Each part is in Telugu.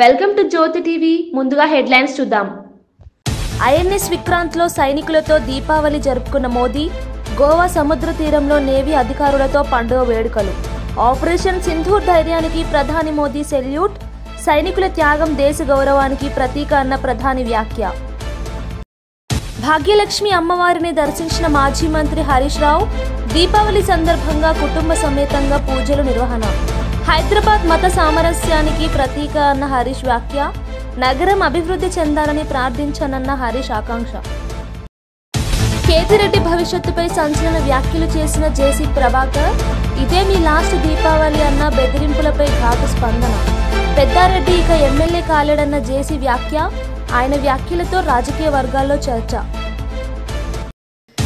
Welcome to Jyothi TV. ముందుగా హెడ్లైన్స్ చూద్దాం. ఐఎన్ఎస్ విక్రాంత్లో సైనికులతో దీపావళి జరుపుకున్న మోదీ. గోవా సముద్ర తీరంలో నేవీ అధికారులతో పండుగ వేడుకలు. ఆపరేషన్ సింధూర్ ధైర్యానికి ప్రధాని మోదీ సెల్యూట్. సైనికుల త్యాగం దేశ గౌరవానికి ప్రతీక అన్న ప్రధాని వ్యాఖ్య. భాగ్యలక్ష్మి అమ్మవారిని దర్శించిన మాజీ మంత్రి హరీష్ రావు. దీపావళి సందర్భంగా కుటుంబ సమేతంగా పూజలు నిర్వహణ. హైదరాబాద్ మత సామరస్యానికి ప్రతీక అన్న హరీష్ వ్యాఖ్య. నగరం అభివృద్ధి చెందాలని ప్రార్థించనన్న హరీష్ ఆకాంక్ష. కేతిరెడ్డి భవిష్యత్తుపై సంచలన వ్యాఖ్యలు చేసిన జేసీ ప్రభాకర్. ఇదే మీ లాస్ట్ దీపావళి అన్న బెదిరింపులపై ఘాటు స్పందన. పెద్దారెడ్డి ఇక ఎమ్మెల్యే కాలేడన్న జేసీ వ్యాఖ్య. ఆయన వ్యాఖ్యలతో రాజకీయ వర్గాల్లో చర్చ.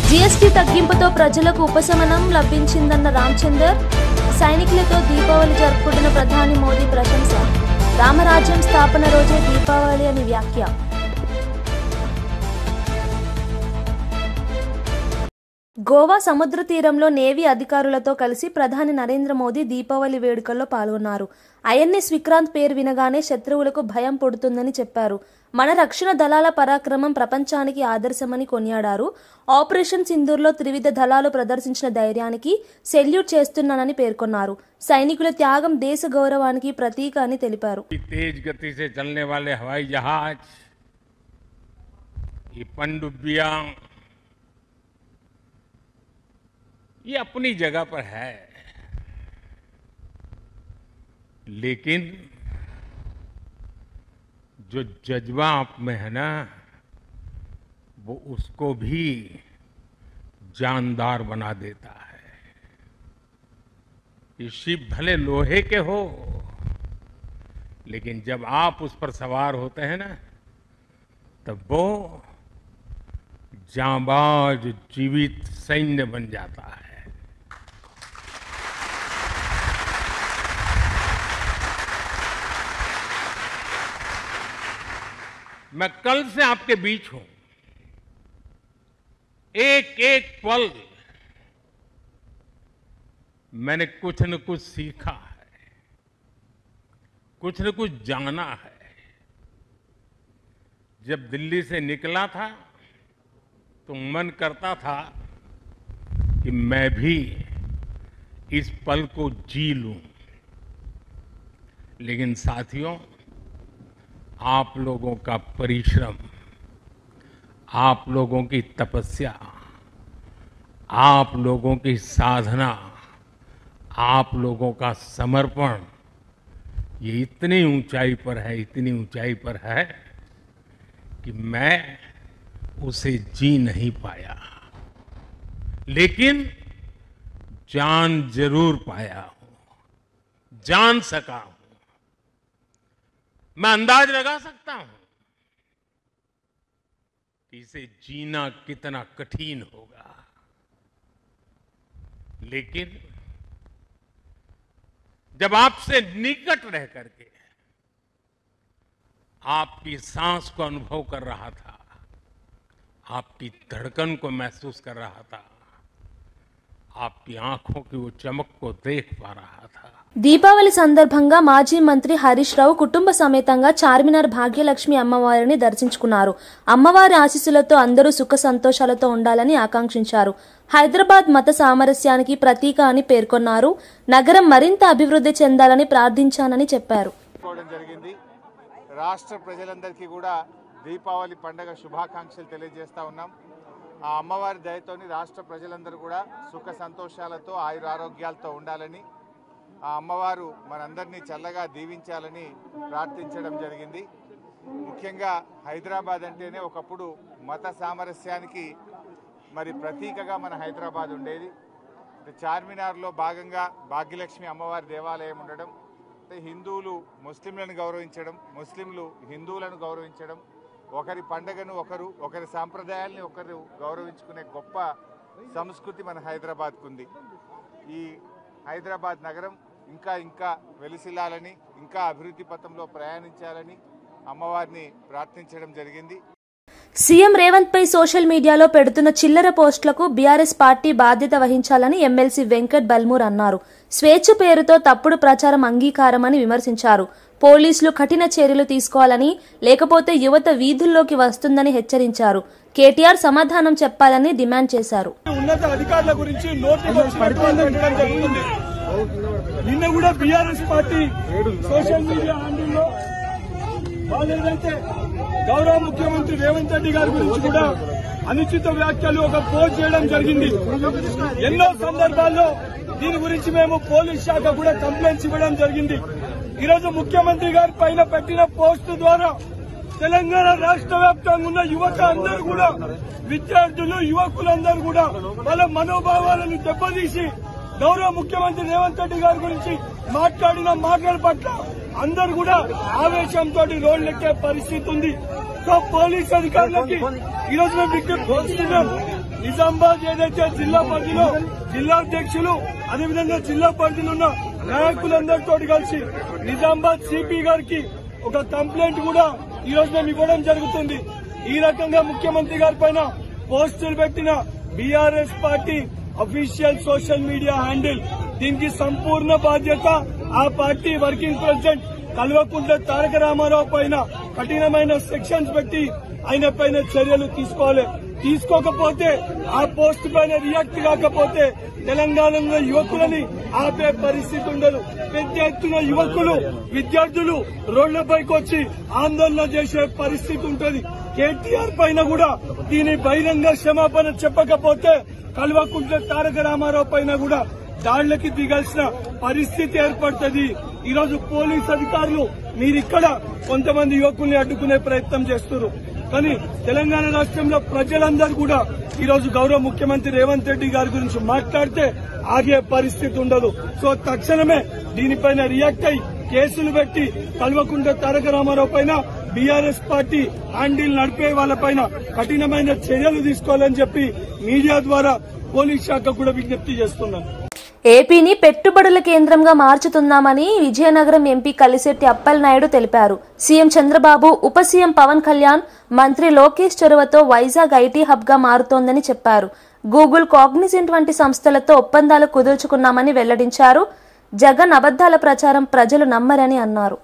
జీఎస్టీ తగ్గింపుతో ప్రజలకు ఉపశమనం లభించిందన్న రామచందర్. సైనికులతో దీపావళి జరుపుకుంటున్న ప్రధాని మోదీ ప్రశంస. రామరాజ్యం స్థాపన రోజే దీపావళి అని వ్యాఖ్య. గోవా సముద్ర తీరంలో నేవీ అధికారులతో కలిసి ప్రధాని నరేంద్ర మోదీ దీపావళి వేడుకల్లో పాల్గొన్నారు. ఐఎన్ఎస్ విక్రాంత్ పేరు వినగానే శత్రువులకు భయం పుడుతుందని చెప్పారు. మన రక్షణ దళాల పరాక్రమం ప్రపంచానికి ఆదర్శమని కొనియాడారు. ఆపరేషన్ సింధూర్లో త్రివిధ దళాలు ప్రదర్శించిన ధైర్యానికి సెల్యూట్ చేస్తున్నానని పేర్కొన్నారు. సైనికుల త్యాగం దేశ గౌరవానికి ప్రతీక అని తెలిపారు. तेज गति से चलने वाले हवाई जहाज, ये पनडुब्बियां, ये अपनी जगह पर है, लेकिन जो जज्बा आप में है ना, वो उसको भी जानदार बना देता है. ये शिप भले लोहे के हो, लेकिन जब आप उस पर सवार होते हैं ना, तब वो जांबाज जीवित सैन्य बन जाता है. मैं कल से आपके बीच हूं. एक एक पल मैंने कुछ न कुछ सीखा है, कुछ न कुछ जाना है. जब दिल्ली से निकला था तो मन करता था कि मैं भी इस पल को जी लूं, लेकिन साथियों, आप लोगों का परिश्रम, आप लोगों की तपस्या, आप लोगों की साधना, आप लोगों का समर्पण, ये इतनी ऊंचाई पर है, इतनी ऊंचाई पर है कि मैं उसे जी नहीं पाया, लेकिन जान जरूर पाया हूं, जान सका हूं. मैं अंदाज लगा सकता हूं कि इसे जीना कितना कठिन होगा, लेकिन जब आपसे निकट रह करके आपकी सांस को अनुभव कर रहा था, आपकी धड़कन को महसूस कर रहा था, आपकी आंखों की वो चमक को देख पा रहा था. దీపావళి సందర్భంగా మాజీ మంత్రి హరీష్ రావు కుటుంబ సమేతంగా చార్మినార్ భాగ్యలక్ష్మి అమ్మవారిని దర్శించుకున్నారు. అమ్మవారి ఆశీస్సులతో అందరూ సుఖ సంతోషాలతో ఉండాలని ఆకాంక్షించారు. హైదరాబాద్ మత సామరస్యానికి ప్రతీక అని పేర్కొన్నారు. నగరం మరింత అభివృద్ధి చెందాలని ప్రార్థించానని చెప్పారు. రాష్ట్ర ప్రజలందరికీ కూడా దీపావళి పండుగ శుభాకాంక్షలు తెలియజేస్తా ఉన్నాం. ఆ అమ్మవారి దయతోని రాష్ట్ర ప్రజలందరూ కూడా సుఖ సంతోషాలతో ఆయురారోగ్యాలతో ఉండాలని, ఆ అమ్మవారు మనందరినీ చల్లగా దీవించాలని ప్రార్థించడం జరిగింది. ముఖ్యంగా హైదరాబాద్ అంటేనే ఒకప్పుడు మత సామరస్యానికి మరి ప్రతీకగా మన హైదరాబాద్ ఉండేది. చార్మినార్లో భాగంగా భాగ్యలక్ష్మి అమ్మవారి దేవాలయం ఉండడం, హిందువులు ముస్లింలను గౌరవించడం, ముస్లింలు హిందువులను గౌరవించడం, ఒకరి పండగను ఒకరు, ఒకరి సాంప్రదాయాల్ని ఒకరు గౌరవించుకునే గొప్ప సంస్కృతి మన హైదరాబాద్కు ఉంది. ఈ హైదరాబాద్ నగరం ఇంకా ఇంకా వెలిసిల్లాలని, ఇంకా అభివృద్ధి పథంలో ప్రయాణించాలని అమ్మవారిని ప్రార్థించడం జరిగింది. సీఎం రేవంత్ పై సోషల్ మీడియాలో పెడుతున్న చిల్లర పోస్టులకు బీఆర్ఎస్ పార్టీ బాధ్యత వహించాలని ఎమ్మెల్సీ వెంకట్ బల్మూర్ అన్నారు. స్వేచ్ఛ పేరుతో తప్పుడు ప్రచారం అంగీకారమని విమర్శించారు. పోలీసులు కఠిన చర్యలు తీసుకోవాలని, లేకపోతే యువత వీధుల్లోకి వస్తుందని హెచ్చరించారు. కేటీఆర్ సమాధానం చెప్పాలని డిమాండ్ చేశారు. ఉన్నత అధికారుల గురించి నిన్న కూడా బీఆర్ఎస్ పార్టీ సోషల్ మీడియా హ్యాండిల్లో వాళ్ళేదైతే గౌరవ ముఖ్యమంత్రి రేవంత్ రెడ్డి గారి గురించి కూడా అనుచిత వ్యాఖ్యలు ఒక పోస్ట్ చేయడం జరిగింది. ఎన్నో సందర్భాల్లో దీని గురించి మేము పోలీస్ శాఖ కూడా కంప్లైంట్స్ ఇవ్వడం జరిగింది. ఈరోజు ముఖ్యమంత్రి గారి పైన పెట్టిన పోస్టు ద్వారా తెలంగాణ రాష్ట్ర వ్యాప్తంగా ఉన్న యువత అందరూ కూడా, విద్యార్థులు యువకులందరూ కూడా వాళ్ళ మనోభావాలను దెబ్బతీసి గౌరవ ముఖ్యమంత్రి రేవంత్ రెడ్డి గారి గురించి మాట్లాడిన మాటల పట్ల అందరూ కూడా ఆవేశంతో రోడ్లెక్కే పరిస్థితి ఉంది. సో పోలీస్ అధికారులకి ఈరోజు మేము విజ్ఞప్తి చేస్తున్నాం. నిజామాబాద్ ఏదైతే జిల్లా పరిధిలో జిల్లా అధ్యక్షులు, అదేవిధంగా జిల్లా పరిధిలో ఉన్న నాయకులందరితో కలిసి నిజామాబాద్ సిపి గారికి ఒక కంప్లైంట్ కూడా ఈరోజు మేము ఇవ్వడం జరుగుతుంది. ఈ రకంగా ముఖ్యమంత్రి గారి పైన పోస్టులు పెట్టిన BRS party official social media handle, దీనికి సంపూర్ణ బాధ్యత ఆ party working president Kalvakuntla Taraka Ramarao పైన కఠినమైన సెక్షన్స్ పెట్టి ఆయన పైన చర్యలు తీసుకోవాలి. తీసుకోకపోతే, ఆ పోస్ట్ పైన రియాక్ట్ కాకపోతే తెలంగాణలో యువకులని ఆపే పరిస్థితి ఉండదు. పెద్ద ఎత్తున యువకులు, విద్యార్థులు రోడ్లపైకి వచ్చి ఆందోళన చేసే పరిస్థితి ఉంటుంది. కేటీఆర్ పైన కూడా దీని బహిరంగ క్షమాపణ చెప్పకపోతే కల్వకుంట్ల తారక రామారావు పైన కూడా దాడులకి దిగాల్సిన పరిస్థితి ఏర్పడుతుంది. ఈరోజు పోలీస్ అధికారులు మీరిక్కడ కొంతమంది యువకుల్ని అడ్డుకునే ప్రయత్నం చేస్తున్నారు. కానీ తెలంగాణ రాష్ట్రంలో ప్రజలందరూ కూడా ఈరోజు గౌరవ ముఖ్యమంత్రి రేవంత్ రెడ్డి గారి గురించి మాట్లాడితే ఆగే పరిస్థితి ఉండదు. సో తక్షణమే దీనిపైన రియాక్ట్ అయి కేసులు పెట్టి కల్వకుంట్ల తారక రామారావు పైన, బీఆర్ఎస్ పార్టీ హ్యాండిల్ నడిపే వాళ్లపైన కఠినమైన చర్యలు తీసుకోవాలని చెప్పి మీడియా ద్వారా పోలీస్ శాఖ కూడా విజ్ఞప్తి చేస్తున్నాను. ఏపీని పెట్టుబడుల కేంద్రంగా మార్చుతున్నామని విజయనగరం ఎంపీ కలిశెట్టి అప్పలనాయుడు తెలిపారు. సీఎం చంద్రబాబు, ఉప సీఎం పవన్ కళ్యాణ్, మంత్రి లోకేష్ చొరవతో వైజాగ్ ఐటీ హబ్ గా మారుతోందని చెప్పారు. గూగుల్, కాగ్నిజెంట్ వంటి సంస్థలతో ఒప్పందాలు కుదుర్చుకున్నామని వెల్లడించారు. జగన్ అబద్దాల ప్రచారం ప్రజలు నమ్మరని అన్నారు.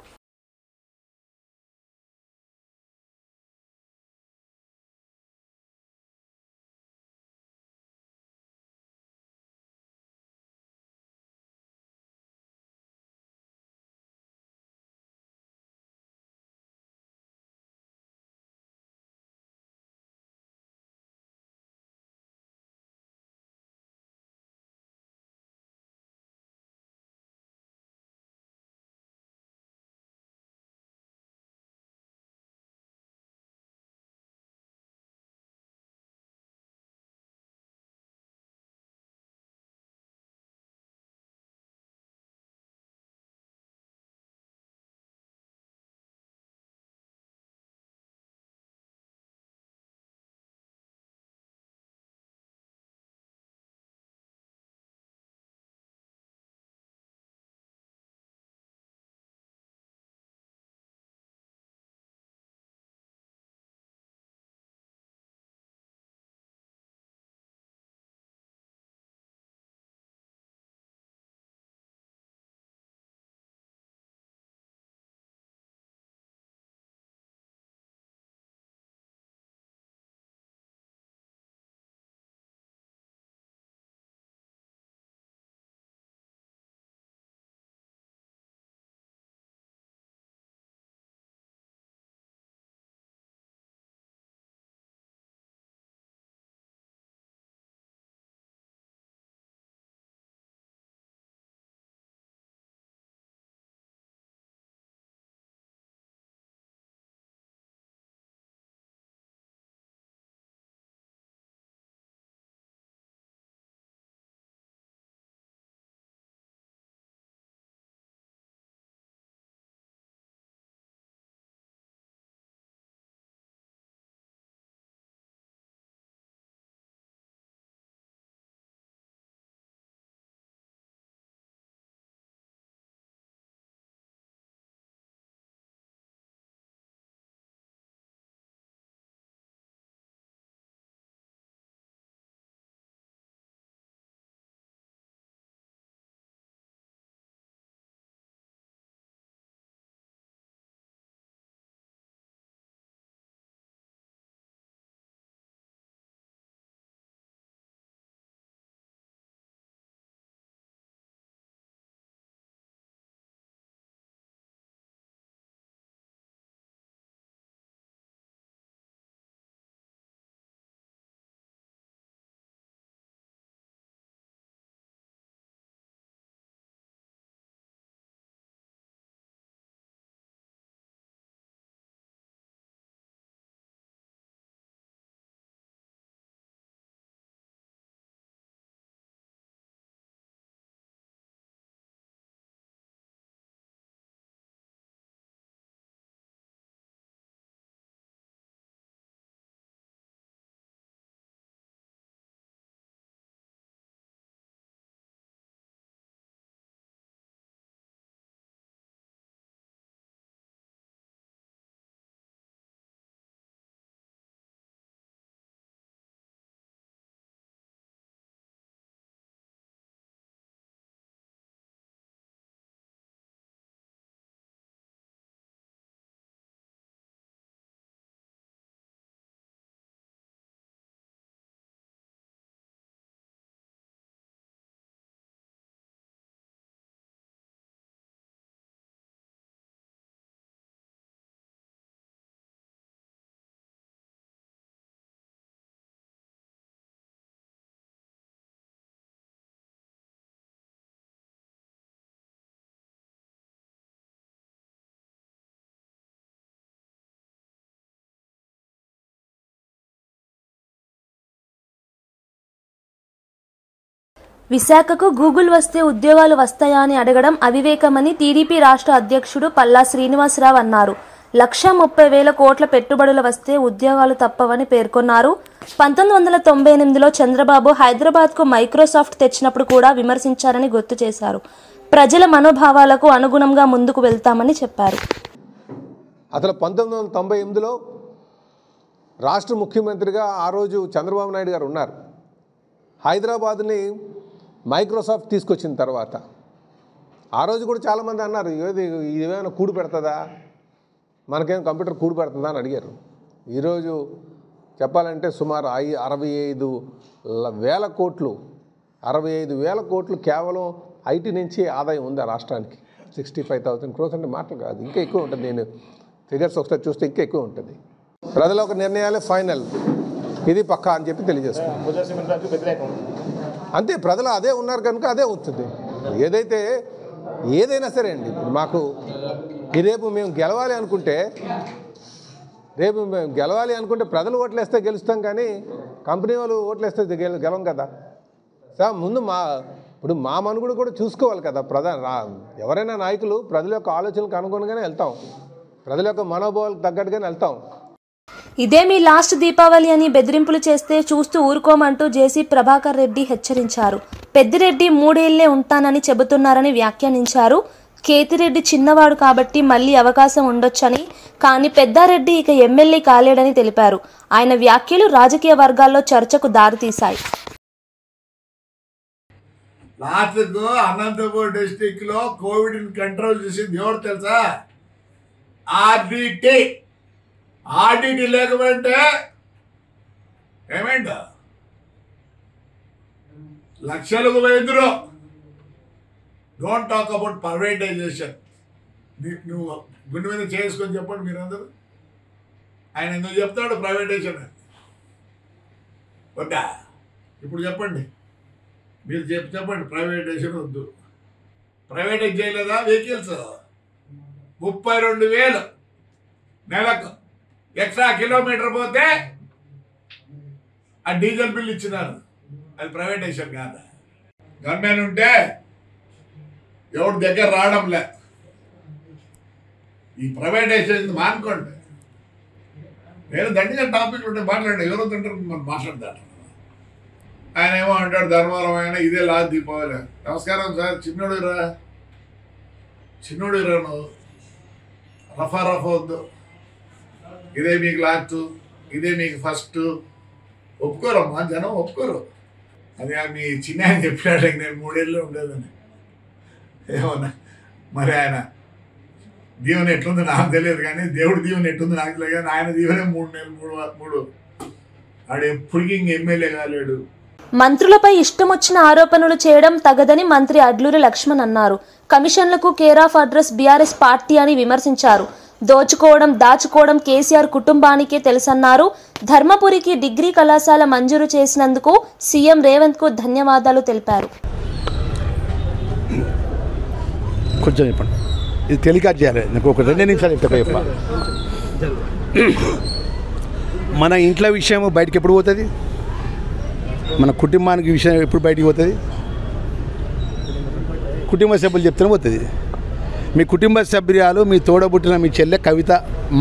విశాఖకు గూగుల్ వస్తే ఉద్యోగాలు వస్తాయా అని అడగడం అవివేకమని టీడీపీ రాష్ట్ర అధ్యక్షుడు పల్లా శ్రీనివాసరావు అన్నారు. 1,30,000 కోట్ల పెట్టుబడులు వస్తే ఉద్యోగాలు తప్పవని పేర్కొన్నారు. 1998లో చంద్రబాబు హైదరాబాద్కు మైక్రోసాఫ్ట్ తెచ్చినప్పుడు కూడా విమర్శించారని గుర్తు చేశారు. ప్రజల మనోభావాలకు అనుగుణంగా ముందుకు వెళ్తామని చెప్పారు. అసలు 1998లో రాష్ట్ర ముఖ్యమంత్రిగా ఆ రోజు చంద్రబాబు నాయుడు గారు ఉన్నారు. హైదరాబాద్ని మైక్రోసాఫ్ట్ తీసుకొచ్చిన తర్వాత ఆ రోజు కూడా చాలామంది అన్నారు, ఇదేమైనా కూడు పెడుతుందా, మనకేం కంప్యూటర్ కూడు పెడుతుందా అని అడిగారు. ఈరోజు చెప్పాలంటే సుమారు 65,000 కోట్లు కేవలం ఐటీ నుంచి ఆదాయం ఉంది ఆ రాష్ట్రానికి. 65,000 crores అంటే మాటలు కాదు, ఇంకా ఎక్కువ ఉంటుంది. నేను ఫిగర్స్ ఒకసారి చూస్తే ఇంకా ఎక్కువ ఉంటుంది. ప్రజల ఒక నిర్ణయాలే ఫైనల్, ఇది పక్కా అని చెప్పి తెలియజేస్తున్నాం. అంతే, ప్రజలు అదే ఉన్నారు కనుక అదే అవుతుంది. ఏదైనా సరే అండి, మాకు రేపు మేము గెలవాలి అనుకుంటే ప్రజలు ఓట్లేస్తే గెలుస్తాం, కానీ కంపెనీ వాళ్ళు ఓట్లేస్తే గెలం కదా సార్. ముందు ఇప్పుడు మా మనుగుడు కూడా చూసుకోవాలి కదా. ఎవరైనా నాయకులు ప్రజల యొక్క ఆలోచనలకు అనుగుణంగానే వెళ్తాం, ప్రజల యొక్క మనోభావాలకు తగ్గట్టుగానే వెళ్తాం. ఇదే మీ లాస్ట్ దీపావళి అని బెదిరింపులు చేస్తే చూస్తూ ఊరుకోమంటూ జేసీ ప్రభాకర్ రెడ్డి హెచ్చరించారు. పెద్దిరెడ్డి 3 ఏళ్లే ఉంటానని చెబుతున్నారని వ్యాఖ్యానించారు. కేతిరెడ్డి చిన్నవాడు కాబట్టి మళ్లీ అవకాశం ఉండొచ్చని, కానీ పెద్దారెడ్డి ఇక ఎమ్మెల్యే కాలేడని తెలిపారు. ఆయన వ్యాఖ్యలు రాజకీయ వర్గాల్లో చర్చకు దారితీశాయి. లాస్ట్కు అనంతపూర్ డిస్టిక్ లో కోవిడ్ కంట్రోల్ చేసింది ఎవరు తెలుసా? ఆర్డిటి లేకపోతే ఏమైందా లక్షలకు పోయిందిరో. Don't talk about privatisation. నువ్వు గుండె మీద చేసుకొని చెప్పండి మీరందరూ. ఆయన ఎందుకు చెప్తాడు ప్రైవేటైజేషన్ వద్దా? ఇప్పుడు చెప్పండి, మీరు చెప్పండి ప్రైవేటైజేషన్ వద్దు. ప్రైవేటైజ్ చేయలేదా? వెహికల్స్ 32,000 నెలకు ఎక్స్ట్రా కిలోమీటర్ పోతే ఆ డీజిల్ బిల్ ఇచ్చినారు. అది ప్రైవేటైజేషన్ కాదా? గవర్నమెంట్ ఉంటే ఎవరి దగ్గర రావడంలే. ఈ ప్రైవేటైజేషన్ మానుకోండి. నేను దండిగా టాపిక్లు ఉంటే మాట్లాడండి, ఎవరో తింటారు మనం మాట్లాడతాడు. ఆయన ఏమో అంటాడు ధర్మవరం ఆయన ఇదే లాస్ట్ దీపావళి. నమస్కారం సార్, చిన్నోడు రా నువ్వు రఫా వద్దు. ఇదే మీకు లాస్ట్, ఇదే మీకు ఫస్ట్. ఒప్పుకోరమ్మా, జనం ఒప్పుకోరు. అది మీ చిన్న ఆయన చెప్పినాడు నేను 3 ఏళ్ళు ఉండేదని. ఏమన్నా మరి ఆయన దీవెన ఎట్లుందో నాకు తెలియదు, కానీ దేవుడి దీవెన ఎట్లుందో నాకు తెలియదు. కానీ ఆయన దీవెనే 3 నెలలు ఆడు ఎప్పటికీ ఇంక ఎమ్మెల్యే కాలేడు. మంత్రులపై ఇష్టమొచ్చిన ఆరోపణలు చేయడం తగదని మంత్రి అడ్లూరి లక్ష్మణ్ అన్నారు. కమిషన్లకు care of address BRS party అని విమర్శించారు. దోచుకోవడం దాచుకోవడం కేసీఆర్ కుటుంబానికే తెలుసన్నారు. ధర్మపురికి డిగ్రీ కళాశాల మంజూరు చేసినందుకు సీఎం రేవంత్ కు ధన్యవాదాలు తెలిపారు. కొంచెం చెప్పండి, ఇది టెలికాస్ట్ చేయాలి. నాకు ఒక 2 నిమిషాలు చెప్ప. మన ఇంట్లో విషయం బయటకు ఎప్పుడు పోతుంది? మన కుటుంబానికి విషయం ఎప్పుడు బయటికి పోతుంది? కుటుంబ సభ్యులు చెప్తూనే పోతుంది. మీ కుటుంబ సభ్యురాలు, మీ తోడబుట్టిన మీ చెల్లె కవిత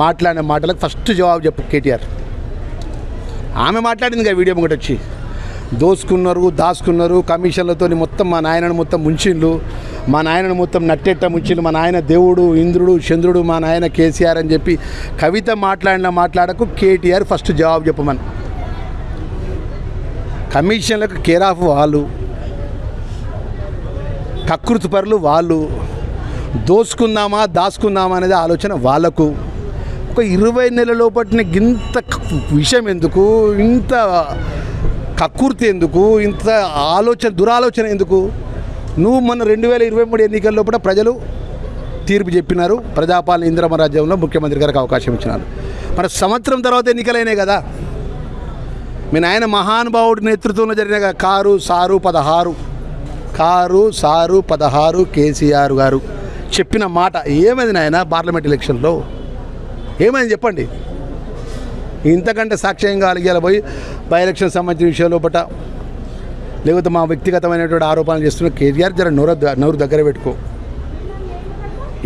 మాట్లాడిన మాటలకు ఫస్ట్ జవాబు చెప్పు కేటీఆర్. ఆమె మాట్లాడింది కదా వీడియో ఒకటి వచ్చి, దాచుకున్నారు కమిషన్లతో మొత్తం మా నాయనను మొత్తం ముంచిండ్లు, మా నాయనను మొత్తం నట్టెట్ట ముంచిండ్లు, మా నాయన దేవుడు ఇంద్రుడు చంద్రుడు, మా నాయన కేసీఆర్ అని చెప్పి కవిత మాటలకు కేటీఆర్ ఫస్ట్ జవాబు చెప్పమని. కమిషన్లకు కేర్ ఆఫ్ వాళ్ళు, కకృతి పరులు వాళ్ళు, దాచుకుందామా అనేది ఆలోచన వాళ్ళకు. ఒక 20 నెలల లోపటిన ఇంత విషయం ఎందుకు, ఇంత కకృతి ఎందుకు, ఇంత దురాలోచన ఎందుకు? నువ్వు మొన్న 2023 ఎన్నికల లోపల ప్రజలు తీర్పు చెప్పినారు. ప్రజాపాలన ఇందిరమ్మ రాజ్యంలో ముఖ్యమంత్రి గారికి అవకాశం ఇచ్చినారు. మన సంవత్సరం తర్వాత ఎన్నికలైనాయి కదా. మీ నాయన మహానుభావుడి నేతృత్వంలో జరిగిన కారు సారు 16 కేసీఆర్ గారు చెప్పిన మాట ఏమైంది నాయన? పార్లమెంట్ ఎలక్షన్లో ఏమైంది చెప్పండి. ఇంతకంటే సాక్ష్యం కలిగేలా పోయి బై ఎలక్షన్ సంబంధించిన విషయంలో లేకపోతే మా వ్యక్తిగతమైనటువంటి ఆరోపణలు చేస్తున్న కేటీఆర్ జర నోరు దగ్గర పెట్టుకో.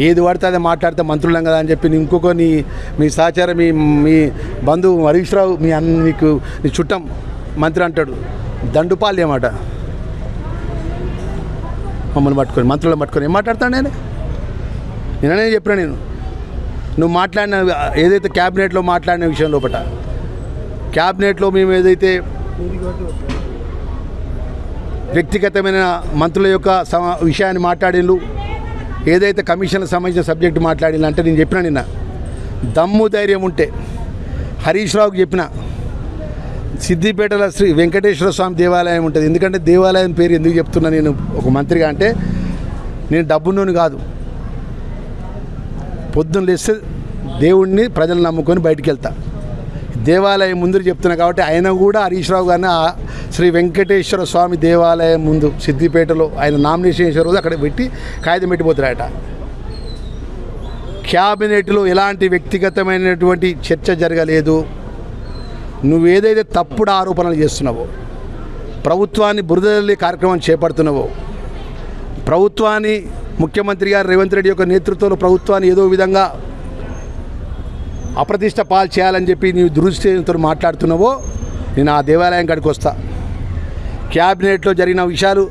ఏది పడితే అదే మాట్లాడితే మంత్రులం కదా అని చెప్పి ఇంకొక మీ సహచారం మీ బంధువు హరీష్ రావు నీకు నీ చుట్టం మంత్రి అంటాడు, దండుపాలి అన్నమాట. మమ్మల్ని పట్టుకొని మంత్రులను పట్టుకొని ఏం మాట్లాడతాను నేనే చెప్పినా. నువ్వు మాట్లాడిన ఏదైతే క్యాబినెట్లో మాట్లాడిన విషయం లోపల క్యాబినెట్లో మేము ఏదైతే వ్యక్తిగతమైన మంత్రుల యొక్క విషయాన్ని మాట్లాడిళ్ళు, ఏదైతే కమిషన్లకు సంబంధించిన సబ్జెక్టు మాట్లాడిళ్ళు అంటే నేను చెప్పిన నిన్న దమ్ము ధైర్యం ఉంటే హరీష్ రావుకి చెప్పిన సిద్దిపేటలో శ్రీ వెంకటేశ్వర స్వామి దేవాలయం ఉంటుంది. ఎందుకంటే దేవాలయం పేరు ఎందుకు చెప్తున్నా నేను ఒక మంత్రిగా అంటే, నేను డబ్బున్నోని కాదు. పొద్దున్న లేస్తే దేవుణ్ణి ప్రజలు నమ్ముకొని బయటికి వెళ్తా. దేవాలయం ముందు చెప్తున్నా కాబట్టి ఆయన కూడా హరీష్ రావు గారిని శ్రీ వెంకటేశ్వర స్వామి దేవాలయం ముందు సిద్దిపేటలో ఆయన నామినేషన్ చేసే రోజు అక్కడ పెట్టి కాగితం పెట్టిపోతారట. క్యాబినెట్లో ఎలాంటి వ్యక్తిగతమైనటువంటి చర్చ జరగలేదు. నువ్వు ఏదైతే తప్పుడు ఆరోపణలు చేస్తున్నావో, ప్రభుత్వాన్ని బురదల్లి కార్యక్రమం చేపడుతున్నావో, ప్రభుత్వాన్ని ముఖ్యమంత్రి గారు రేవంత్ రెడ్డి యొక్క నేతృత్వంలో ప్రభుత్వాన్ని ఏదో విధంగా అప్రతిష్ట పాలు చేయాలని చెప్పి నీవు దురుద్దేశంతో మాట్లాడుతున్నావో, నేను ఆ దేవాలయం కాడికి వస్తా. క్యాబినెట్లో జరిగిన విషయాలు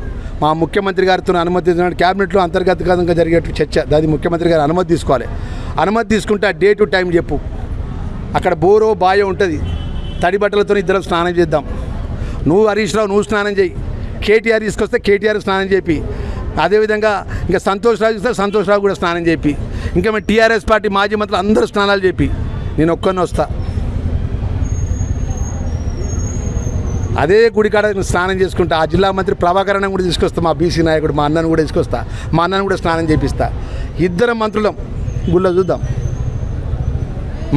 మా ముఖ్యమంత్రి గారితో అనుమతి క్యాబినెట్లో అంతర్గతంగా జరిగే చర్చ, దాని ముఖ్యమంత్రి గారు అనుమతి తీసుకోవాలి. అనుమతి తీసుకుంటే ఆ డే టు టైం చెప్పు. అక్కడ బోరో బాయో ఉంటుంది, తడి బట్టలతో ఇద్దరం స్నానం చేద్దాం. నువ్వు హరీష్ రావు నువ్వు స్నానం చేయి, కేటీఆర్ తీసుకొస్తే కేటీఆర్ స్నానం చేపి, అదేవిధంగా ఇంకా సంతోష్ రావు ఇస్తే సంతోష్ రావు కూడా స్నానం చేపి, ఇంకా మేము టీఆర్ఎస్ పార్టీ మాజీ మంత్రులు అందరూ స్నానాలు చెప్పి నేను ఒక్కరిని వస్తా. అదే గుడికాడ స్నానం చేసుకుంటా. ఆ జిల్లా మంత్రి ప్రభాకరణ కూడా తీసుకొస్తా, మా బీసీ నాయకుడు మా అన్నను కూడా తీసుకొస్తా, మా అన్నను కూడా స్నానం చేపిస్తా. ఇద్దరం మంత్రులం గుళ్ళ చూద్దాం.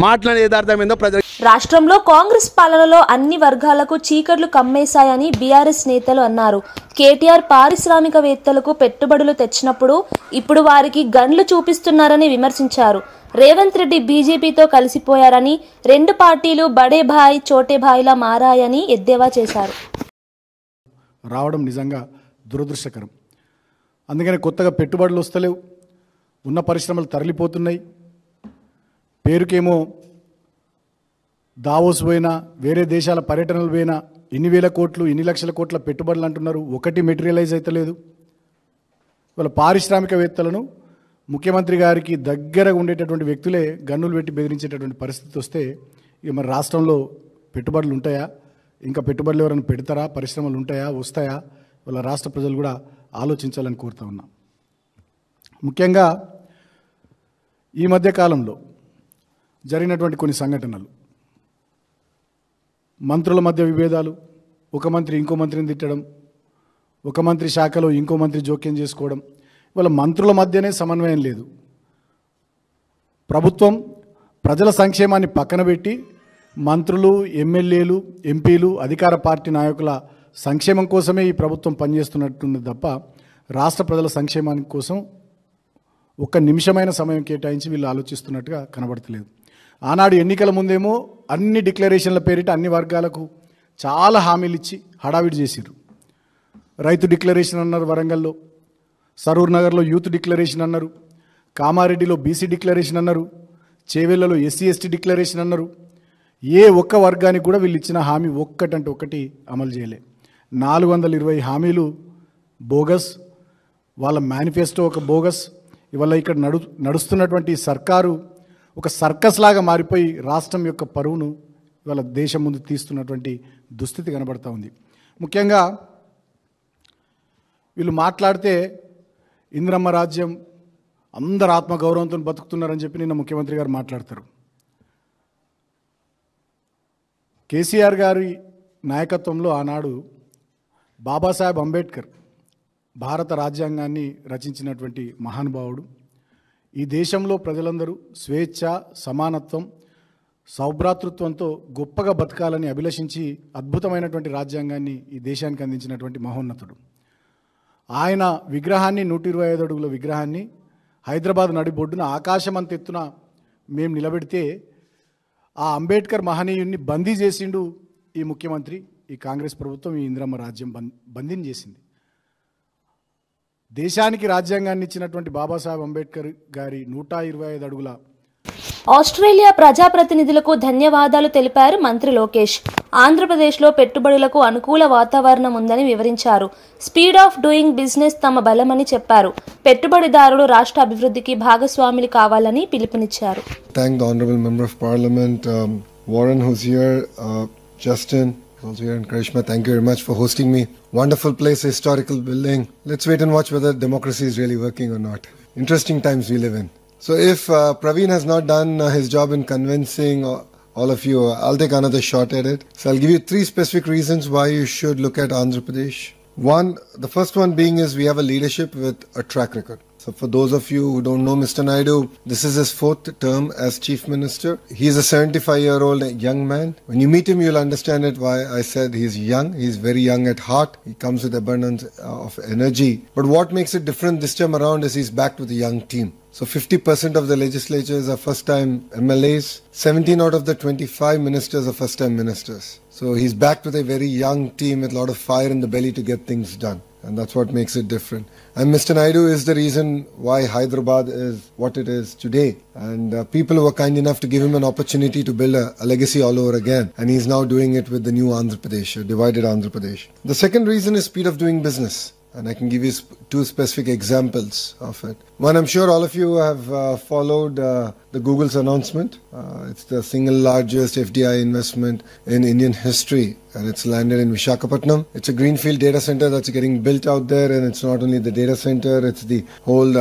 మాట్లాడే యథార్థం ఏందో ప్రజలు. రాష్ట్రంలో కాంగ్రెస్ పాలనలో అన్ని వర్గాలకు చీకట్లు కమ్మేశాయని బీఆర్ఎస్ నేతలు అన్నారు. కేటీఆర్ పారిశ్రామికవేత్తలకు పెట్టుబడులు తెచ్చినప్పుడు ఇప్పుడు వారికి గన్లు చూపిస్తున్నారని విమర్శించారు. రేవంత్ రెడ్డి బీజేపీతో కలిసిపోయారని, రెండు పార్టీలు బడే భాయ్ చోటే భాయ్లా మారాయని ఎద్దేవా చేశారు. రావడం నిజంగా దురదృష్టకరం. అందుకని కొత్తగా పెట్టుబడులు వస్తలేవు, ఉన్న పరిశ్రమలు తరలిపోతున్నాయి. పేరుకేమో దావోస్ పోయినా, వేరే దేశాల పర్యటనలు పోయినా ఇన్ని వేల కోట్లు ఇన్ని లక్షల కోట్ల పెట్టుబడులు అంటున్నారు, ఒకటి మెటీరియలైజ్ అవుతలేదు. వాళ్ళ పారిశ్రామికవేత్తలను ముఖ్యమంత్రి గారికి దగ్గర ఉండేటటువంటి వ్యక్తులే గన్నులు పెట్టి బెదిరించేటటువంటి పరిస్థితి వస్తే ఇక మరి రాష్ట్రంలో పెట్టుబడులు ఉంటాయా? ఇంకా పెట్టుబడులు ఎవరైనా పెడతారా? పరిశ్రమలు ఉంటాయా? వస్తాయా? వాళ్ళ రాష్ట్ర ప్రజలు కూడా ఆలోచించాలని కోరుతా ఉన్నా. ముఖ్యంగా ఈ మధ్య కాలంలో జరిగినటువంటి కొన్ని సంఘటనలు, మంత్రుల మధ్య విభేదాలు, ఒక మంత్రి ఇంకో మంత్రిని తిట్టడం, ఒక మంత్రి శాఖలో ఇంకో మంత్రి జోక్యం చేసుకోవడం, ఇవాళ మంత్రుల మధ్యనే సమన్వయం లేదు. ప్రభుత్వం ప్రజల సంక్షేమాన్ని పక్కన పెట్టి మంత్రులు, ఎమ్మెల్యేలు, ఎంపీలు, అధికార పార్టీ నాయకుల సంక్షేమం కోసమే ఈ ప్రభుత్వం పనిచేస్తున్నట్టుంది తప్ప రాష్ట్ర ప్రజల సంక్షేమాని కోసం ఒక్క నిమిషమైన సమయం కేటాయించి వీళ్ళు ఆలోచిస్తున్నట్టుగా కనబడతలేదు. ఆనాడు ఎన్నికల ముందేమో అన్ని డిక్లరేషన్ల పేరిట అన్ని వర్గాలకు చాలా హామీలు ఇచ్చి హడావిడి చేసిర్రు. రైతు డిక్లరేషన్ అన్నారు, వరంగల్లో సరూర్ నగర్లో యూత్ డిక్లరేషన్ అన్నారు, కామారెడ్డిలో బీసీ డిక్లరేషన్ అన్నారు, చేవెళ్లలో ఎస్సీ ఎస్టీ డిక్లరేషన్ అన్నారు. ఏ ఒక్క వర్గానికి కూడా వీళ్ళు ఇచ్చిన హామీ ఒక్కటంటే ఒక్కటి అమలు చేయలే. 420 హామీలు బోగస్, వాళ్ళ మేనిఫెస్టో ఒక బోగస్. ఇవాళ ఇక్కడ నడుస్తున్నటువంటి సర్కారు ఒక సర్కస్ లాగా మారిపోయి రాష్ట్రం యొక్క పరువును ఇవాళ దేశం ముందు తీస్తున్నటువంటి దుస్థితి కనబడతా ఉంది. ముఖ్యంగా వీళ్ళు మాట్లాడితే ఇందిరమ్మ రాజ్యం, అందరు ఆత్మగౌరవంతో బతుకుతున్నారని చెప్పి నిన్న ముఖ్యమంత్రి గారు మాట్లాడతారు. కేసీఆర్ గారి నాయకత్వంలో ఆనాడు బాబాసాహెబ్ అంబేద్కర్ భారత రాజ్యాంగాన్ని రచించినటువంటి మహానుభావుడు. ఈ దేశంలో ప్రజలందరూ స్వేచ్ఛ, సమానత్వం, సౌభ్రాతృత్వంతో గొప్పగా బతకాలని అభిలషించి అద్భుతమైనటువంటి రాజ్యాంగాన్ని ఈ దేశానికి అందించినటువంటి మహోన్నతుడు. ఆయన విగ్రహాన్ని 125 అడుగుల విగ్రహాన్ని హైదరాబాద్ నడిబొడ్డున ఆకాశమంతెత్తున మేము నిలబెడితే ఆ అంబేద్కర్ మహనీయుడిని బందీ చేసిండు ఈ ముఖ్యమంత్రి ఈ కాంగ్రెస్ ప్రభుత్వం ఈ ఇందిరమ్మ రాజ్యం బందీని చేసింది. దేశానికి రాజ్యాంగాన్ని ఇచ్చినటువంటి బాబాసాహెబ్ అంబేద్కర్ గారి 125 అడుగుల ఆస్ట్రేలియా ప్రజాప్రతినిధులకు ధన్యవాదాలు తెలిపారు మంత్రి లోకేష్. ఆంధ్రప్రదేశ్లో పెట్టుబడులకు అనుకూల వాతావరణం ఉందని వివరించారు. స్పీడ్ ఆఫ్ డూయింగ్ బిజినెస్ తమ బలమని చెప్పారు. పెట్టుబడిదారులు రాష్ట్ర అభివృద్ధికి భాగస్వాములు కావాలని పిలుపునిచ్చారు. Thank the honorable member of parliament Warren who's here, Justin also here, and Karishma, thank you very much for hosting me. Wonderful place, historical building. Let's wait and watch whether democracy is really working or not. Interesting times we live in. So if Praveen has not done his job in convincing all of you, I'll take another shot at it. So I'll give you 3 specific reasons why you should look at Andhra Pradesh. The first one being is we have a leadership with a track record. So for those of you who don't know Mr. Naidu, this is his 4th term as Chief Minister. He is a 75-year-old young man. When you meet him, you'll understand it why I said he's young. He's very young at heart. He comes with abundance of energy. But what makes it different this time around is he's backed with a young team. So 50% of the legislatures are first-time MLAs. 17 out of the 25 ministers are first-time ministers. So he's backed with a very young team with a lot of fire in the belly to get things done. And that's what makes it different. And Mr. Naidu is the reason why Hyderabad is what it is today. And people were kind enough to give him an opportunity to build a legacy all over again. And he's now doing it with the new Andhra Pradesh, divided Andhra Pradesh. The second reason is speed of doing business. And I can give you 2 specific examples of it. One, I'm sure all of you have followed the Google's announcement. It's the single largest FDI investment in Indian history, and it's landed in Visakhapatnam. It's a greenfield data center that's getting built out there, and it's not only the data center, it's the whole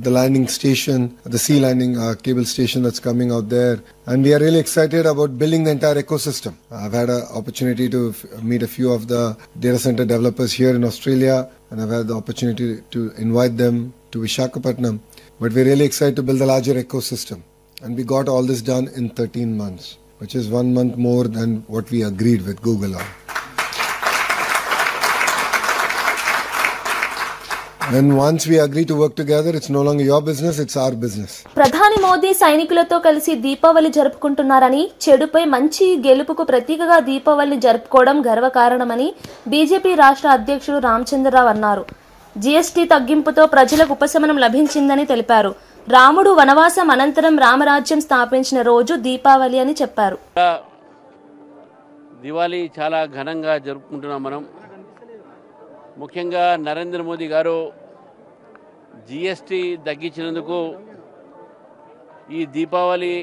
the landing station, the sea landing cable station that's coming out there. And we are really excited about building the entire ecosystem. I've had an opportunity to meet a few of the data center developers here in Australia, and I've had the opportunity to invite them to Visakhapatnam. But we're really excited to build a larger ecosystem. And we got all this done in 13 months, which is 1 month more than what we agreed with Google on. And once we agree to work together, it's no longer your business, it's our business. ప్రధాని మోదీ సైనికులతో కలిసి దీపావళి జరుపుకుంటున్నారని, చెడుపై మంచి గెలుపుకు ప్రతీకగా దీపావళిని జరుపుకోవడం గర్వకారణమని బీజేపీ రాష్ట్ర అధ్యక్షుడు రామచంద్రరావు అన్నారు. జీఎస్టీ తగ్గింపుతో ప్రజలకు ఉపశమనం లభించిందని తెలిపారు. రాముడు వనవాసం అనంతరం రామరాజ్యం స్థాపించిన రోజు దీపావళి అని చెప్పారు. దివాళీ చాలా ఘనంగా జరుపుకుంటున్నాం మనం. ముఖ్యంగా నరేంద్ర మోదీ గారు జీఎస్టీ తగ్గించినందుకు ఈ దీపావళి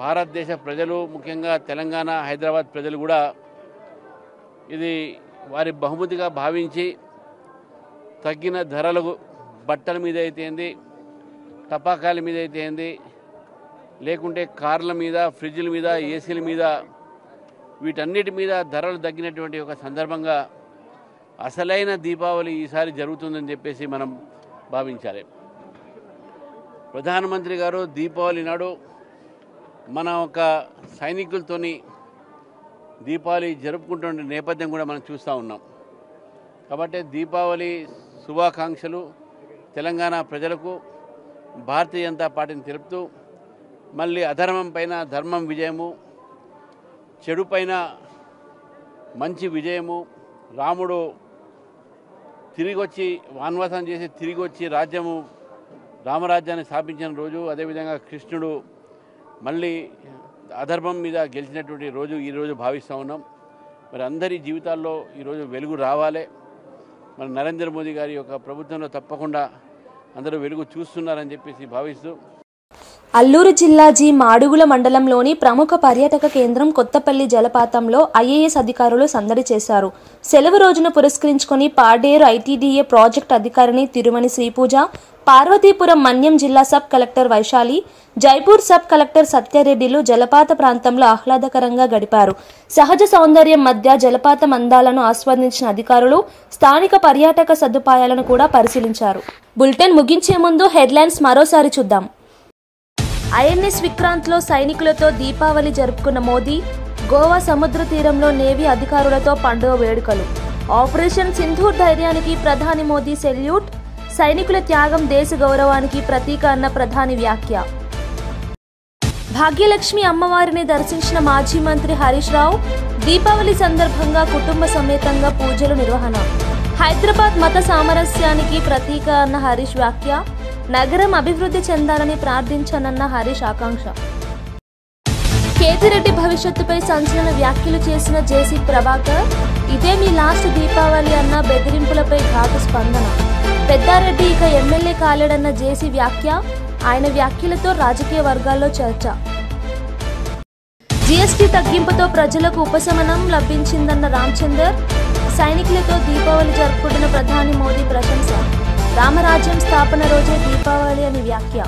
భారతదేశ ప్రజలు, ముఖ్యంగా తెలంగాణ, హైదరాబాద్ ప్రజలు కూడా ఇది వారి బహుమతిగా భావించి తగ్గిన ధరలకు బట్టల మీద అయితే ఏంది, టపాకాయల మీద అయితే ఏంది, లేకుంటే కార్ల మీద, ఫ్రిడ్జ్ల మీద, ఏసీల మీద, వీటన్నిటి మీద ధరలు తగ్గినటువంటి ఒక సందర్భంగా అసలైన దీపావళి ఈసారి జరుగుతుందని చెప్పేసి మనం భావించాలి. ప్రధానమంత్రి గారు దీపావళి నాడు మన ఒక సైనికులతోని దీపావళి జరుపుకుంటున్న నేపథ్యం కూడా మనం చూస్తూ ఉన్నాం. కాబట్టి దీపావళి శుభాకాంక్షలు తెలంగాణ ప్రజలకు, భారతీయ జనతా పార్టీని తెలుపుతూ, మళ్ళీ అధర్మం పైన ధర్మం విజయము, చెడు పైన మంచి విజయము, రాముడు తిరిగి వచ్చి వనవాసం చేసి తిరిగి వచ్చి రామరాజ్యాన్ని స్థాపించిన రోజు, అదేవిధంగా కృష్ణుడు మళ్ళీ అధర్మం మీద గెలిచినటువంటి రోజు ఈరోజు భావిస్తూ ఉన్నాం. మరి అందరి జీవితాల్లో ఈరోజు వెలుగు రావాలి. మన నరేంద్ర మోదీ గారి యొక్క ప్రభుత్వంలో తప్పకుండా అందరూ వెలుగు చూస్తున్నారని చెప్పేసి భావిస్తూ, అల్లూరు జిల్లా మాడుగుల మండలంలోని ప్రముఖ పర్యాటక కేంద్రం కొత్తపల్లి జలపాతంలో ఐఏఎస్ అధికారులు సందడి చేశారు. సెలవు రోజును పురస్కరించుకుని పాడేరు ఐటీడీఏ ప్రాజెక్ట్ అధికారిని తిరుమణి శ్రీపూజ, పార్వతీపురం మన్యం జిల్లా sub collector Vaishali, Jaipur sub collector సత్యారెడ్డిలు జలపాత ప్రాంతంలో ఆహ్లాదకరంగా గడిపారు. సహజ సౌందర్యం మధ్య జలపాతం అందాలను ఆస్వాదించిన అధికారులు స్థానిక పర్యాటక సదుపాయాలను కూడా పరిశీలించారు. బులెటిన్ ముగించే ముందు హెడ్లైన్స్ మరోసారి చూద్దాం. ఐఎన్ఎస్ విక్రాంత్లో సైనికులతో దీపావళి జరుపుకున్న మోదీ, గోవా సముద్ర తీరంలో నేవీ అధికారులతో పండుగ వేడుకలు, ఆపరేషన్ సింధూర్ ధైర్యానికి ప్రధాని మోదీ సెల్యూట్, సైనికుల త్యాగం దేశ గౌరవానికి ప్రతీక అన్న ప్రధాని వ్యాఖ్య. భాగ్యలక్ష్మి అమ్మవారిని దర్శించిన మాజీ మంత్రి హరీష్ రావు, దీపావళి సందర్భంగా కుటుంబ సమేతంగా పూజలు నిర్వహణ. హైదరాబాద్ మత సామరస్యానికి ప్రతీక అన్న హరీష్ వ్యాఖ్య. నగరం అభివృద్ధి చెందాలని ప్రార్థించానన్న హరీష్ ఆకాంక్ష. కేతిరెడ్డి భవిష్యత్తుపై సంచలన వ్యాఖ్యలు చేసిన జేసీ ప్రభాకర్. ఇదే మీ లాస్ట్ దీపావళి అన్న బెదిరింపులపై ఘాటు స్పందన. పెద్దారెడ్డి ఇక ఎమ్మెల్యే కాలేడన్న జేసీ వ్యాఖ్య. ఆయన వ్యాఖ్యలతో రాజకీయ వర్గాల్లో చర్చ. జీఎస్టీ తగ్గింపుతో ప్రజలకు ఉపశమనం లభించిందన్న రామచందర్. సైనికులతో దీపావళి జరుపుకుంటున్న ప్రధాని మోదీ ప్రశంస. రామరాజ్యం స్థాపన రోజే దీపావళి అని వ్యాఖ్య.